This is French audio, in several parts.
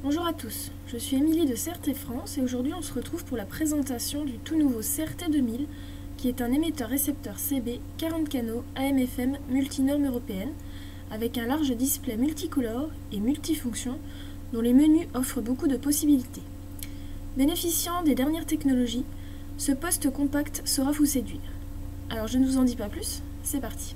Bonjour à tous, je suis Émilie de CRT France et aujourd'hui on se retrouve pour la présentation du tout nouveau CRT 2000 qui est un émetteur-récepteur CB 40 canaux AM/FM multinorme européenne avec un large display multicolore et multifonction dont les menus offrent beaucoup de possibilités. Bénéficiant des dernières technologies, ce poste compact saura vous séduire. Alors je ne vous en dis pas plus, c'est parti.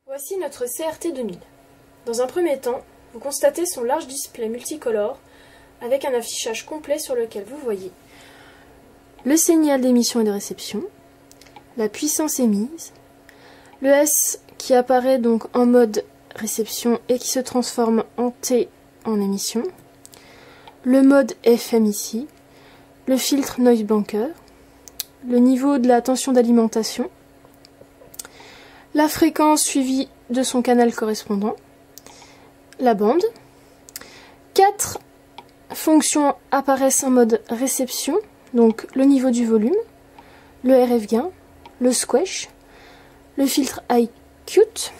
Voici notre CRT 2000. Dans un premier temps, vous constatez son large display multicolore avec un affichage complet sur lequel vous voyez le signal d'émission et de réception, la puissance émise, le S qui apparaît donc en mode réception et qui se transforme en T en émission, le mode FM ici, le filtre noise banker, le niveau de la tension d'alimentation, la fréquence suivie de son canal correspondant, la bande. 4 fonctions apparaissent en mode réception, donc le niveau du volume, le RF gain, le squash, le filtre iCute.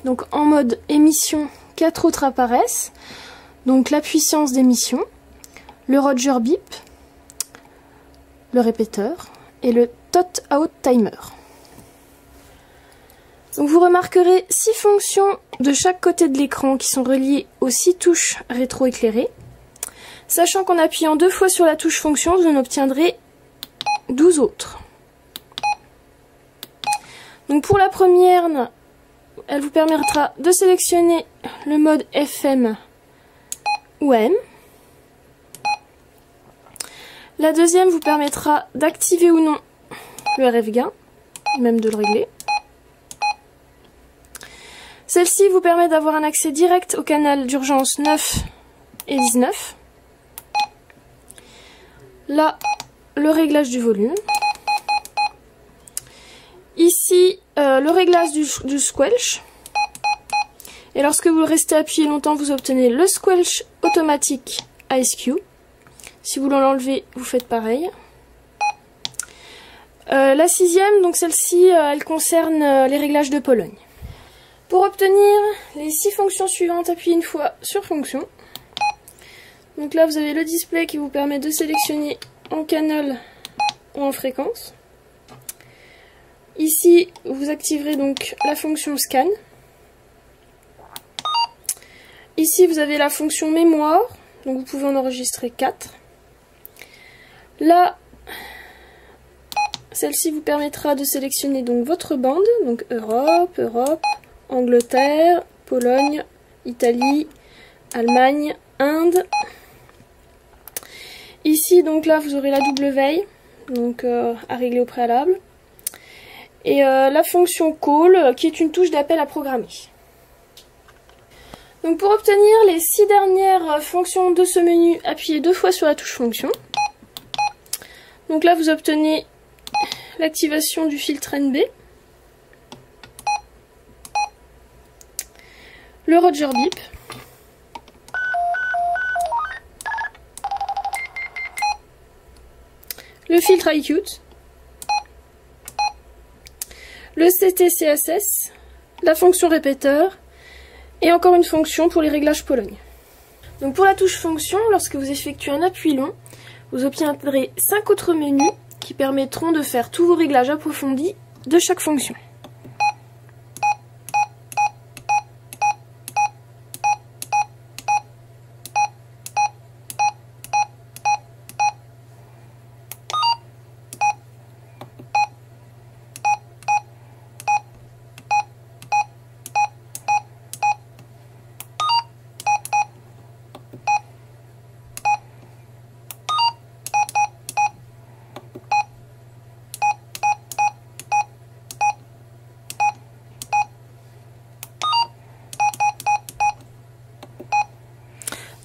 Donc en mode émission, 4 autres apparaissent, donc la puissance d'émission, le Roger Beep, le répéteur et le Tot Out Timer. Donc vous remarquerez 6 fonctions de chaque côté de l'écran qui sont reliées aux 6 touches rétroéclairées. Sachant qu'en appuyant 2 fois sur la touche fonction, vous en obtiendrez 12 autres. Donc pour la première, elle vous permettra de sélectionner le mode FM ou AM. La deuxième vous permettra d'activer ou non le RF gain, même de le régler. Celle-ci vous permet d'avoir un accès direct au canal d'urgence 9 et 19. Là, le réglage du volume. Ici, le réglage du squelch. Et lorsque vous restez appuyé longtemps, vous obtenez le squelch automatique IceQ. Si vous l'enlevez, vous faites pareil. La sixième, donc celle-ci, elle concerne les réglages de Pologne. Pour obtenir les 6 fonctions suivantes, appuyez une fois sur fonction. Donc là vous avez le display qui vous permet de sélectionner en canal ou en fréquence. Ici vous activerez donc la fonction scan. Ici vous avez la fonction mémoire, donc vous pouvez en enregistrer 4. Là, celle-ci vous permettra de sélectionner donc votre bande, donc Europe, Angleterre, Pologne, Italie, Allemagne, Inde. Ici, donc là, vous aurez la double veille, donc à régler au préalable. Et la fonction call, qui est une touche d'appel à programmer. Donc pour obtenir les 6 dernières fonctions de ce menu, appuyez 2 fois sur la touche fonction. Donc là, vous obtenez l'activation du filtre NB. Le Roger Beep, le filtre iCute, le CTCSS, la fonction répéteur et encore une fonction pour les réglages Pologne. Donc pour la touche fonction, lorsque vous effectuez un appui long, vous obtiendrez 5 autres menus qui permettront de faire tous vos réglages approfondis de chaque fonction.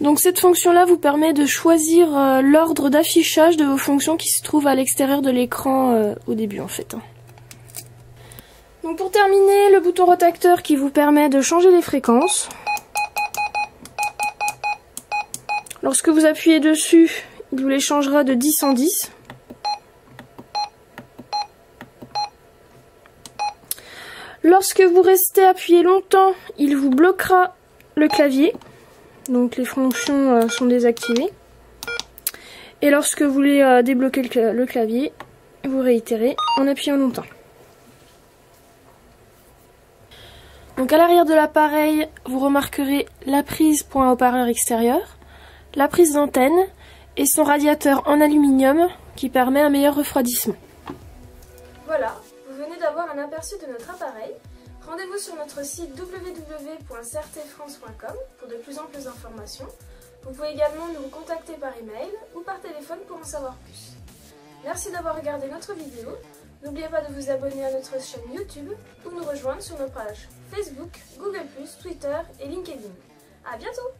Donc cette fonction-là vous permet de choisir l'ordre d'affichage de vos fonctions qui se trouvent à l'extérieur de l'écran au début en fait. Donc pour terminer, le bouton rotateur qui vous permet de changer les fréquences. Lorsque vous appuyez dessus, il vous les changera de 10 en 10. Lorsque vous restez appuyé longtemps, il vous bloquera le clavier. Donc les fonctions sont désactivées. Et lorsque vous voulez débloquer le clavier, vous réitérez en appuyant longtemps. Donc à l'arrière de l'appareil, vous remarquerez la prise pour un haut-parleur extérieur, la prise d'antenne et son radiateur en aluminium qui permet un meilleur refroidissement. Voilà, vous venez d'avoir un aperçu de notre appareil. Rendez-vous sur notre site www.crtfrance.com pour de plus amples informations. Vous pouvez également nous contacter par email ou par téléphone pour en savoir plus. Merci d'avoir regardé notre vidéo. N'oubliez pas de vous abonner à notre chaîne YouTube ou nous rejoindre sur nos pages Facebook, Google+, Twitter et LinkedIn. À bientôt!